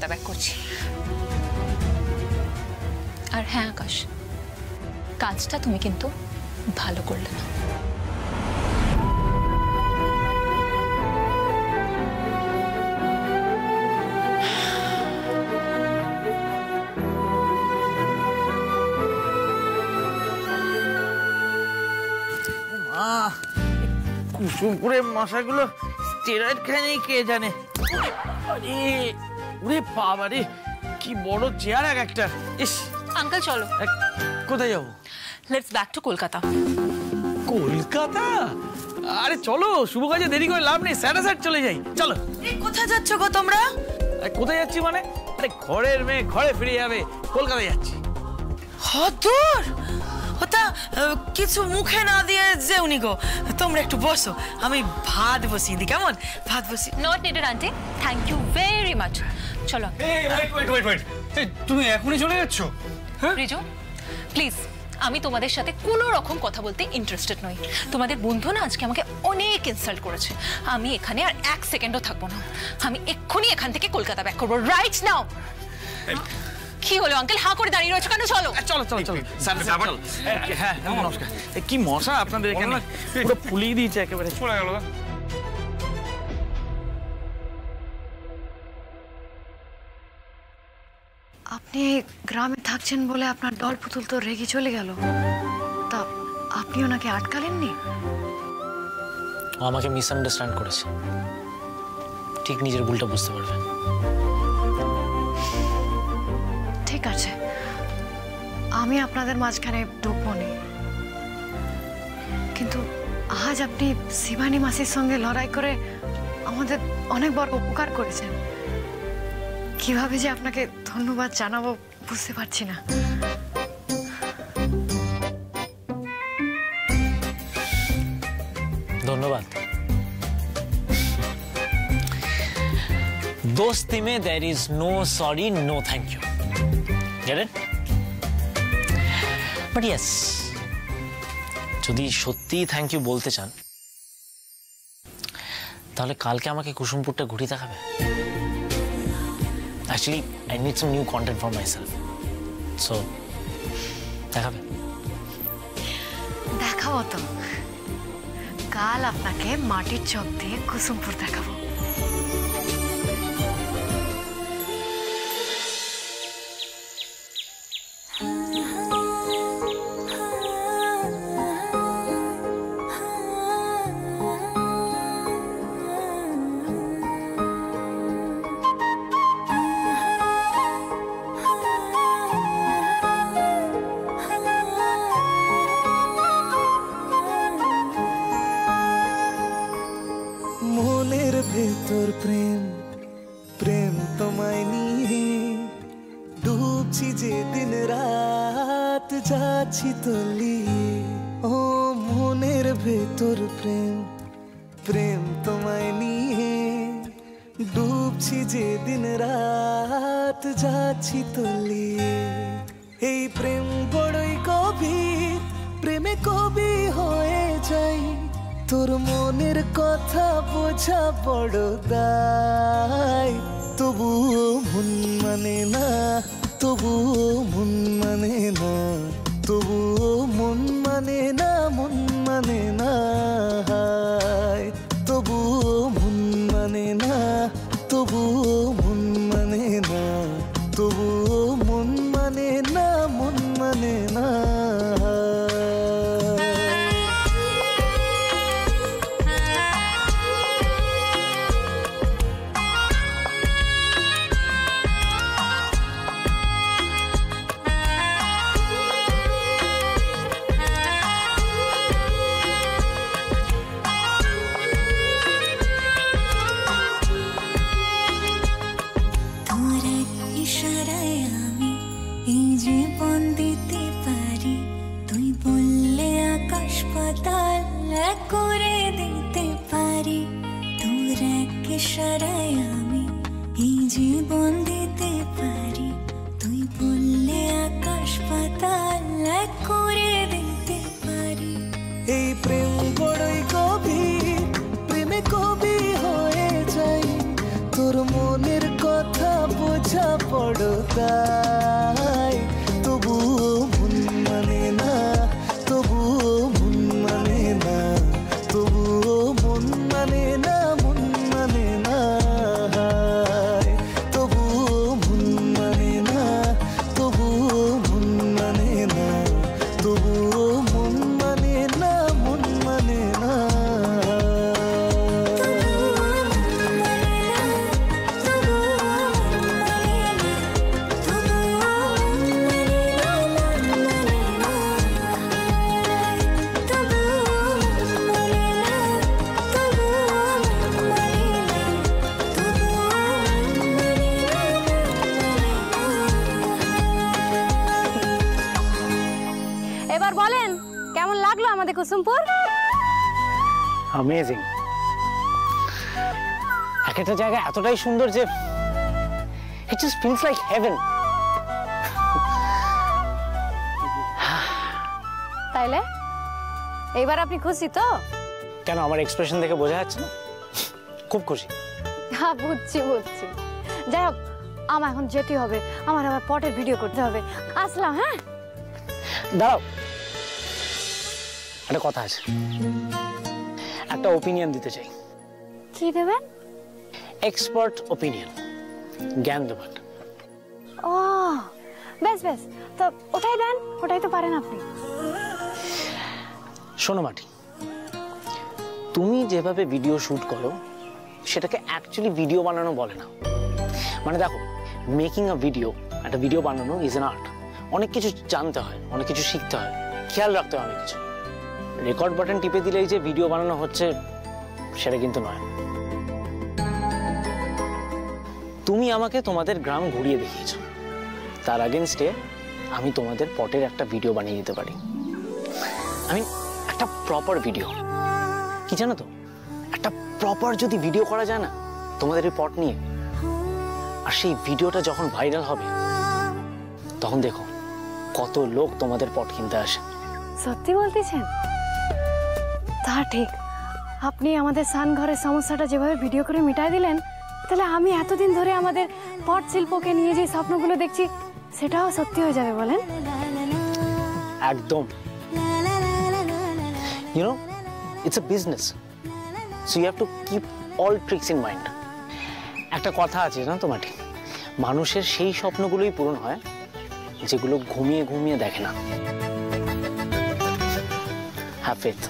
Back করছি। আর হ্যাঁ আকাশ, কাজটা তুমি কিন্তু ভালো করলে না। কুসুমপুরের মশাগুলো স্টেরয়েড খায়নি কে জানে। আরে ওরে বাবা রে, কি বড় চেয়ার এক একটা। ইস আঙ্কেল চলো। কোথায় যাবো? Let's back to Kolkata. Kolkata? আরে চলো, শুভ কাজে দেরি করে লাভ নেই, স্যাটাস্যাট চলে যাই। চলো। কোথায় যাচ্ছ গো তোমরা? কোথায় যাচ্ছি মানে? আরে ঘরের মেয়ে ঘরে ফিরে যাবে, কলকাতায় যাচ্ছি। হদূর ওটা কিছু মুখে না দিয়ে যেওনি গো। তোমরা একটু বসো, আমি ভাত বসিয়ে দিই। কেমন? ভাত বসি। Not needed aunty, thank you very much. চলো। তুমি এখনই চলে যাচ্ছ? রিজু প্লিজ, আমি তোমাদের সাথে কোনো রকম কথা বলতে ইন্টারেস্টেড নই। তোমাদের বন্ধু না আজকে আমাকে অনেক ইনসাল্ট করেছে। আমি এখানে আর এক সেকেন্ডও থাকবো না। আমি এক্ষুনি এখান থেকে কলকাতা ব্যাক করবো, রাইট নাও। কি হলো আঙ্কেল, হাঁ করে দাঁড়িয়ে রয়েছে কেন? চলো চলো চলো চলো। হ্যাঁ নমস্কার। কি মশা আপনাদের এখানে, পুরো ফুলিয়ে দিয়েছে একেবারে। চলে গেল। আপনি গ্রামে থাকছেন বলে আপনার দল পুতুল তো রেগে চলে গেল, তা আপনি ওনাকে আটকালেননি? ও আমাকে মিসআন্ডারস্ট্যান্ড করেছে, ঠিক নিজের ভুলটা বুঝতে পারবে। ঠিক আছে, আমি আপনাদের মাঝখানে ঢুকবো না, কিন্তু আজ আপনি শিবানী মাসির সঙ্গে লড়াই করে আমাদের অনেক বড় উপকার করেছেন। কিভাবে যে আপনাকে ধন্যবাদ জানাবো বুঝতে পারছি না। ধন্যবাদ। दोस्ती में there is no sorry, no thank you. Get it? But yes, যদি সত্যি থ্যাংক ইউ বলতে চান তাহলে কালকে আমাকে কুসুমপুরটা ঘুরিয়ে দেখাবে। Actually, I need some new content for myself. So, দেখাবে? দেখাবো তো। কাল আপনাকে মাটির চক দিয়ে কুসুমপুর দেখাবো। ভেতর প্রেম প্রেম তোমায় নিয়ে ডুবছি যে দিন রাত যাচ্ছি তলিয়ে। ও মনের ভেতর প্রেম প্রেম তোমায় নিয়ে ডুবছি যে দিন রাত যাচ্ছি তলিয়ে। এই প্রেম বড়ই গভীর, প্রেমে কবি হয়ে যাই। তোর মনের কথা বোঝা বড় দায়, তবুও মন মানে না, তবুও মন মানে না, তবুও মন মানে না, মন মানে না, তবুও মন মানে না, তবুও মন মানে না, তবুও মন মানে না, মন মানে না। এই প্রেম বড়ই গভীর, প্রেমে কবি হয়ে যাই। তোর মনের কথা বোঝা তাই তবুও মন মানে না, তবুও মন মানে না, তবুও মন মানে না, মন মানে না, তবুও মন মানে না, তবুও মন মানে না, তবুও মন মানে না, মন মানে না। এবার বলেন কেমন লাগলো আমাদের কুসুমপুর? অ্যামেজিং। এক একটা জায়গা এতটাই সুন্দর যে it just feels like haven. তাইলে এইবার আপনি খুশি তো? কেন, আমার এক্সপ্রেশন দেখে বোঝা যাচ্ছে না? খুব খুশি। হ্যাঁ বুঝছি বুঝছি। যাই হোক, আমার এখন যেতে হবে, আমার আবার পটের ভিডিও করতে হবে। আসলাম। হ্যাঁ দাঁড়াও, একটা কথা আছে, একটা ওপিনিয়ন দিতে চাই। কি দেবেন? এক্সপার্ট ওপিনিয়ন, জ্ঞান দেবেন। ও বেশ বেশ, তো ওটাই দেন, ওটাই তো পারেন আপনি। শোনো মাটি, তুমি যেভাবে ভিডিও শুট করো সেটাকে অ্যাকচুয়ালি ভিডিও বানানো বলে না। মানে দেখো, মেকিং আ ভিডিও, একটা ভিডিও বানানো ইজ অ্যান আর্ট। অনেক কিছু জানতে হয়, অনেক কিছু শিখতে হয়, খেয়াল রাখতে হয় অনেক কিছু। রেকর্ড বাটন টিপে দিলেই যে ভিডিও বানানো হচ্ছে সেটা কিন্তু নয়। তুমি আমাকে তোমাদের গ্রাম ঘুরিয়ে দেখিয়েছো, তার আগেনস্টে আমি তোমাদের পটের একটা ভিডিও বানিয়ে দিতে পারি। আমি একটা প্রপার ভিডিও, কি জানো তো, একটা প্রপার যদি ভিডিও করা যায় না তোমাদের এই পট নিয়ে, আর সেই ভিডিওটা যখন ভাইরাল হবে তখন দেখো কত লোক তোমাদের পট কিনতে আসে। সত্যি বলতেছেন? তা ঠিক, আপনি আমাদের সান ঘরের সমস্যাটা যেভাবে ভিডিও করে মিটাই দিলেন, তাহলে আমি এতদিন ধরে আমাদের পট শিল্পকে নিয়ে যে স্বপ্নগুলো দেখছি সেটাও সত্যি হয়ে যাবে বলেন? একদম। You know, it's a business. So you have to keep all tricks in mind. একটা কথা আছে জানো তো মাটি, মানুষের সেই স্বপ্নগুলোই পূরণ হয় যেগুলো ঘুমিয়ে ঘুমিয়ে দেখে না। Have faith.